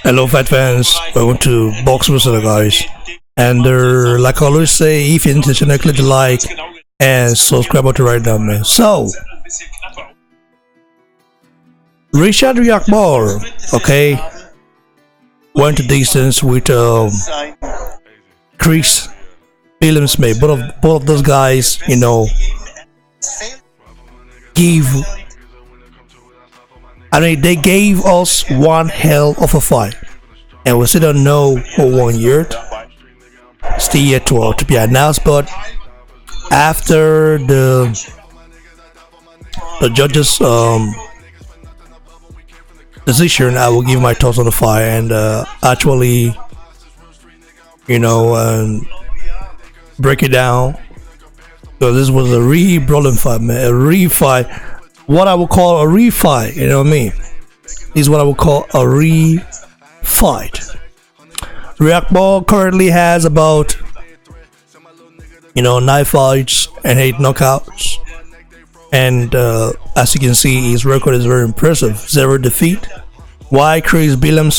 Hello, fight fans. Welcome to Box Wrestler, guys. And like I always say, if you're into the channel, click the like and subscribe button right now, man. So, Riakporhe, okay, went to distance with Chris Billam. Both of those guys, they gave us one hell of a fight, and we still don't know who won yet. Still yet to be announced, but after the judges' decision, I will give my thoughts on the fight and actually, break it down. So this was a brawling fight, man, a fight. What I would call a refight, you know what I mean? This is what I would call a fight. Riakporhe currently has about 9 fights and 8 knockouts, and as you can see, his record is very impressive. 0 defeat. While Chris Billam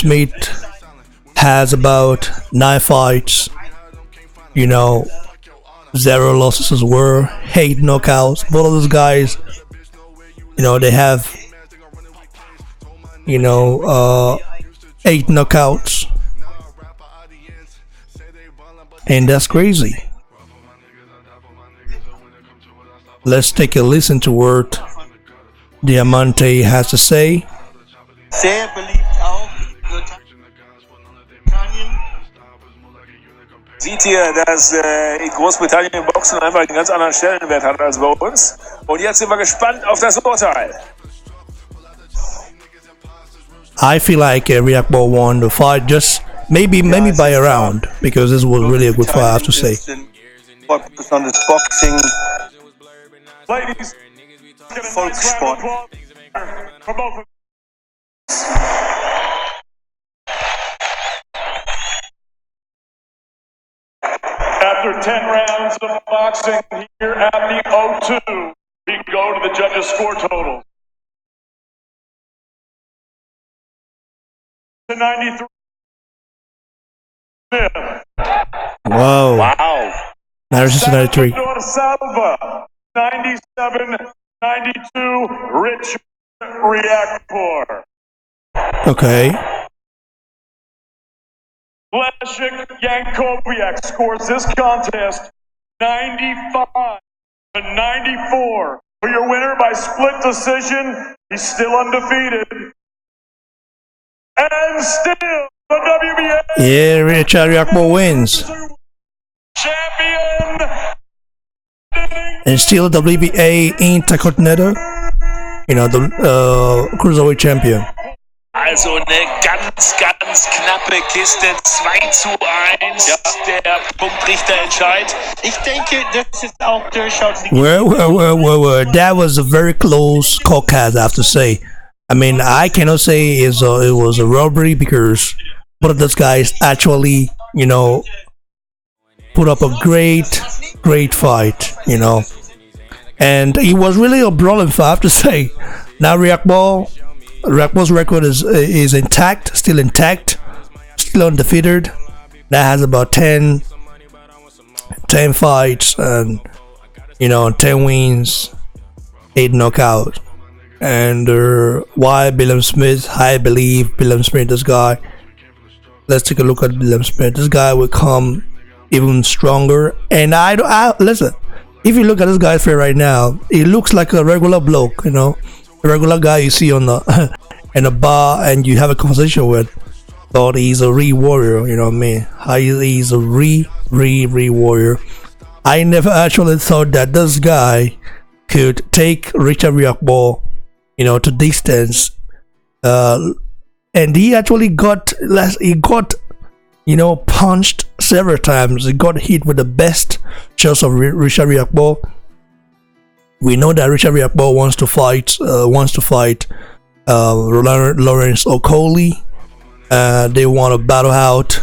has about 9 fights, 0 losses as well, 8 knockouts. Both of those guys, they have 8 knockouts, and that's crazy. Let's take a listen to what Diamante has to say. Sehr beliebt auch sieht hier, dass in Großbritannien Boxen einfach einen ganz anderen Stellenwert hat als bei uns. Und jetzt sind wir gespannt auf das Urteil. I feel like Riakporhe won the fight, just maybe by a round, because this was really a good fight, I have to say. Focus on this boxing. Ladies, Volkssport. After 10 rounds of boxing here at the O2, we go to the judges' score total. To 93. Whoa. Wow. Now it's just 93. 97-92, Richard Riakporhe. Okay. Leszek Jankowiak scores this contest 95-94. For your winner by split decision, he's still undefeated. And still the WBA. Yeah, Richard Riakporhe wins. Champion. And still WBA Intercontinental, the Cruiserweight Champion. Also eine ganz knappe Kiste, 2:1, ja. Der Punktrichter entscheidet. Ich denke, das ist auch durchaus... Well, that was a very close contest, I have to say. I mean, I cannot say it was a robbery, because both of those guys actually, put up a great fight, and it was really a brawling fight, I have to say. Now Riakporhe's record is intact, still undefeated. That has about 10 fights and 10 wins, 8 knockouts. And why Billam, I believe Billam, this guy. Let's take a look at Billam. This guy will come even stronger. And I listen. If you look at this guy's face right now, he looks like a regular bloke, a regular guy you see on the in a bar and you have a conversation with. But he's a warrior, you know what I mean? He's a warrior. I never actually thought that this guy could take Richard Riakporhe, to distance. And he actually got punched several times. He got hit with the best shots of Richard Riakporhe. We know that Richard Riakporhe wants to fight Lawrence Okolie. They want to battle out.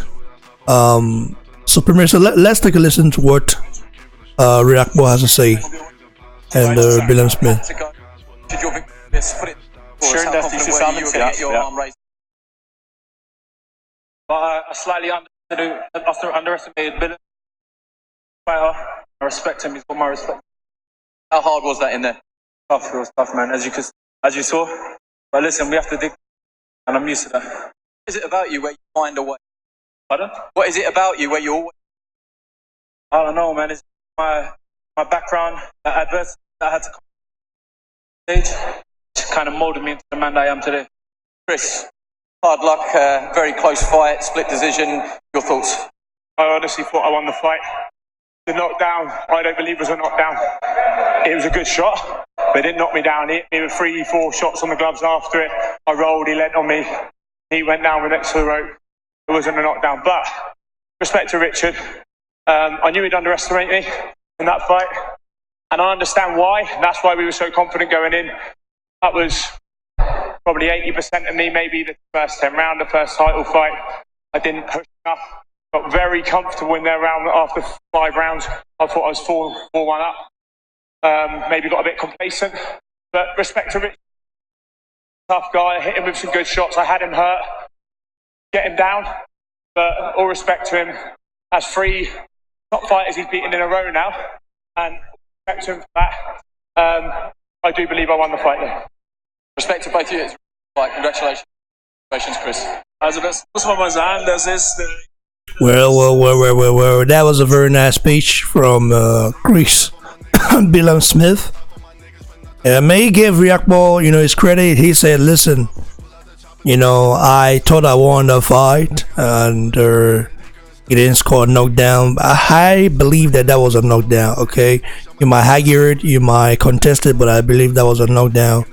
So let's take a listen to what Riakporhe has to say, and Billam. Schön, dass die zusammen sind. Ja. But I slightly underestimated Billam. I respect him. He's got my respect. How hard was that in there? Tough. It was tough, man. As you saw. But listen, we have to dig, and I'm used to that. What is it about you where you find a way? Pardon? What is it about you where you always? I don't know, man. It's my background, the adversity that I had to come to stage, which kind of molded me into the man that I am today. Chris, hard luck, very close fight, split decision. Your thoughts? I honestly thought I won the fight. The knockdown, I don't believe was a knockdown. It was a good shot, but it didn't knock me down. He hit me with 3-4 shots on the gloves after it. I rolled, he leant on me. He went down with next to the rope. It wasn't a knockdown, but respect to Richard. I knew he'd underestimate me in that fight, and I understand why. That's why we were so confident going in. That was probably 80% of me, maybe the first 10 round, the first title fight. I didn't push enough. Got very comfortable in their round after 5 rounds. I thought I was 4-1 up. Maybe got a bit complacent, but respect to Richard. Tough guy. I hit him with some good shots. I had him hurt, get him down, but all respect to him. That's 3 top fighters he's beaten in a row now, and respect to him for that. I do believe I won the fight there. Respect to both of you. Congratulations. Congratulations, Chris. Also das muss man mal sagen, das ist... Well, that was a very nice speech from Chris Billam Smith. May give Riakporhe, his credit. He said, listen, I thought I won the fight, and he didn't score a knockdown. I believe that was a knockdown, okay? You might argue it, you might contest it, but I believe that was a knockdown,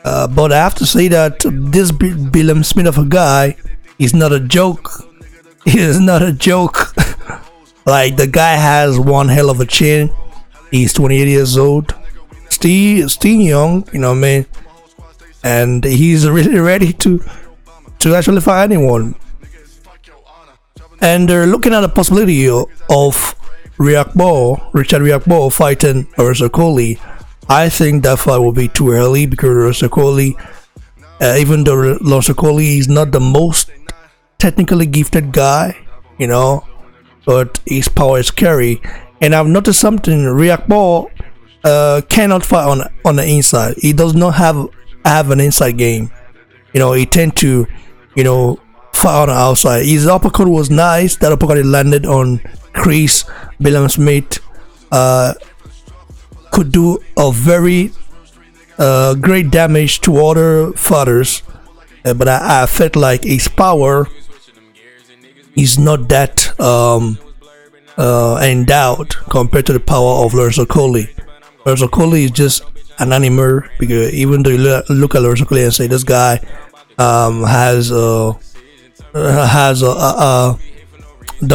But I have to say that this Billam Smith of a guy is not a joke. He is not a joke. Like, the guy has one hell of a chin. He's 28 years old. Still young, you know what I mean? And he's really ready to actually fight anyone. And they're looking at the possibility of Richard Riakporhe fighting Coley. I think that fight will be too early because Coley, even though Coley is not the most technically gifted guy, but his power is scary. And I've noticed something: Riakporhe cannot fight on the inside. He does not have an inside game. He tend to, fight on the outside. His uppercut was nice. That uppercut he landed on Chris Billam Smith could do a very great damage to other fighters. But I felt like his power is not that endowed compared to the power of Coley. Coley is just an animal, because even though you look at Coley and say this guy don't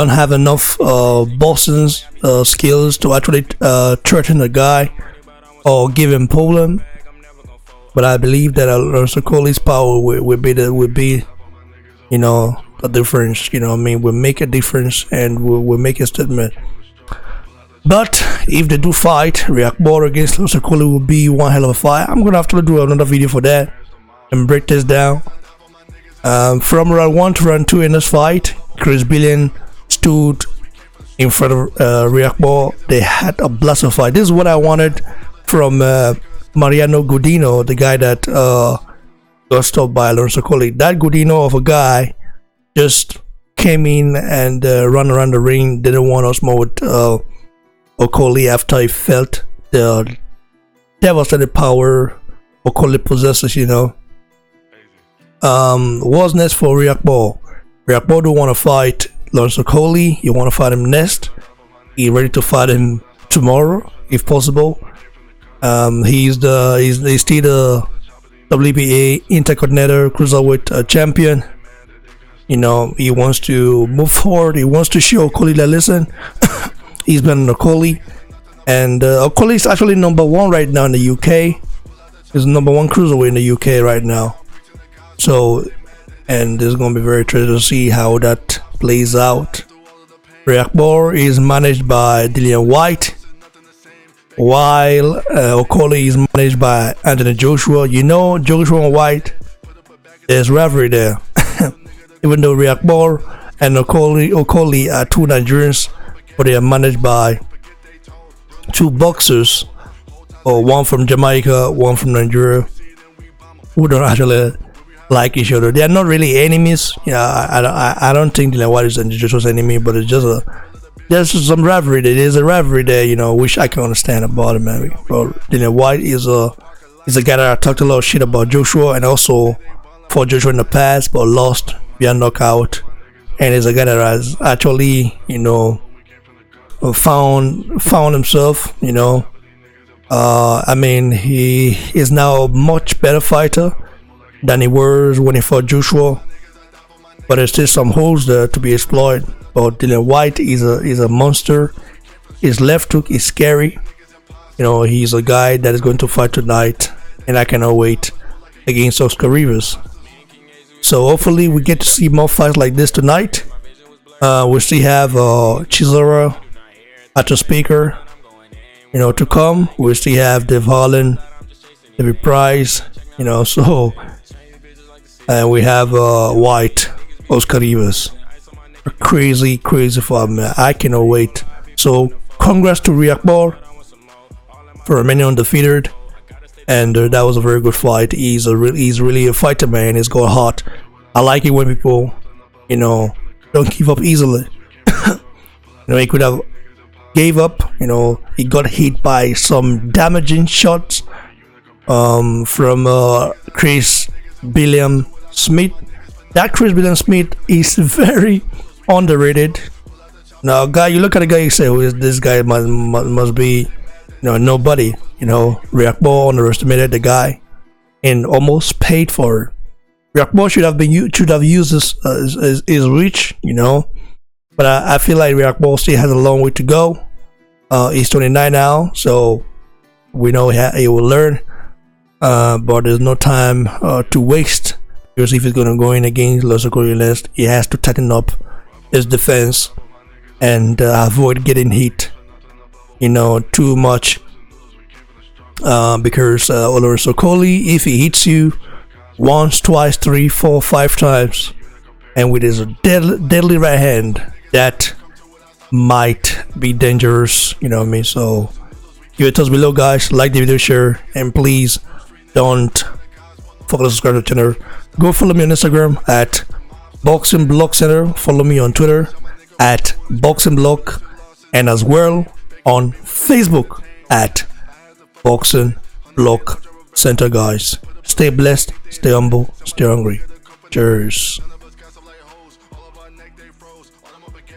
have enough boxing skills to actually threaten a guy or give him problem, but I believe that Coley's power will be a difference. Will make a difference, and will make a statement. But if they do fight, Riakporhe against Coley will be one hell of a fight. I'm gonna have to do another video for that and break this down. From round 1 to round 2 in this fight, Chris Billam stood in front of Riakporhe. They had a blast of fight. This is what I wanted from Mariano Godinho, the guy that got stopped by Coley. That Godinho of a guy just came in and ran around the ring, didn't want us more with Coley after he felt the devastating power Coley possesses, What's next for Riakporhe? Riakporhe don't want to fight Coley. You want to fight him next. He's ready to fight him tomorrow, if possible. He's still the WBA Intercontinental Cruiserweight champion. He wants to move forward. He wants to show Coley that, listen, he's been on Coley, and Coley is actually number 1 right now in the UK. He's number 1 cruiserweight in the UK right now. So, and it's going to be very interesting to see how that plays out. Riakporhe is managed by Dillian White, while Coley is managed by Anthony Joshua. Joshua and White, there's rivalry there. even though Riakporhe and Okoli are two Nigerians, but they are managed by two boxers, or one from Jamaica, one from Nigeria, who don't actually like each other. They are not really enemies. I don't think Dillian Whyte is Joshua's enemy, but it's just there's some rivalry. There is a rivalry there, which I can understand about it, man. But Dillian Whyte is a guy that I talked a lot of shit about Joshua, and also fought Joshua in the past, but lost via knockout. And is a guy that has actually, found himself. I mean, he is now a much better fighter than he was when he fought Joshua, but there's still some holes there to be explored. But Dillian Whyte is a monster. His left hook is scary. He's a guy that is going to fight tonight, and I cannot wait against Oscar Rivas. So hopefully we get to see more fights like this tonight. We still have Chisora at the speaker, to come. We still have Dave Holland, David Price, so, and we have White, Oscar Rivas. A crazy fight, man. I cannot wait. So congrats to Riakporhe for remaining undefeated, and that was a very good fight. He's really a fighter, man. He's got heart. I like it when people, don't give up easily. He could have gave up. He got hit by some damaging shots from Chris Billam Smith. That Chris Billam Smith is very underrated. Now, guy, you look at the guy, you say, "Who is this guy? Must be, nobody." Riakporhe underestimated the guy and almost paid for it. Riakporhe should have used his reach, but I feel like Riakporhe still has a long way to go. He's 29 now, so we know he will learn. But there's no time to waste, because if he's gonna go in against Los Angeles, he has to tighten up his defense and avoid getting hit, too much. Because Oliver Sokoli, if he hits you once, twice, 3, 4, 5 times, and with his deadly right hand, that might be dangerous. You know what I mean? So give it to us below, guys. Like the video, share, and please don't forget to subscribe to the channel. Go follow me on Instagram at Boxing Block Center. Follow me on Twitter at Boxing Block, and as well on Facebook at Boxing Block Center, guys. Stay blessed, stay humble, stay hungry. Cheers.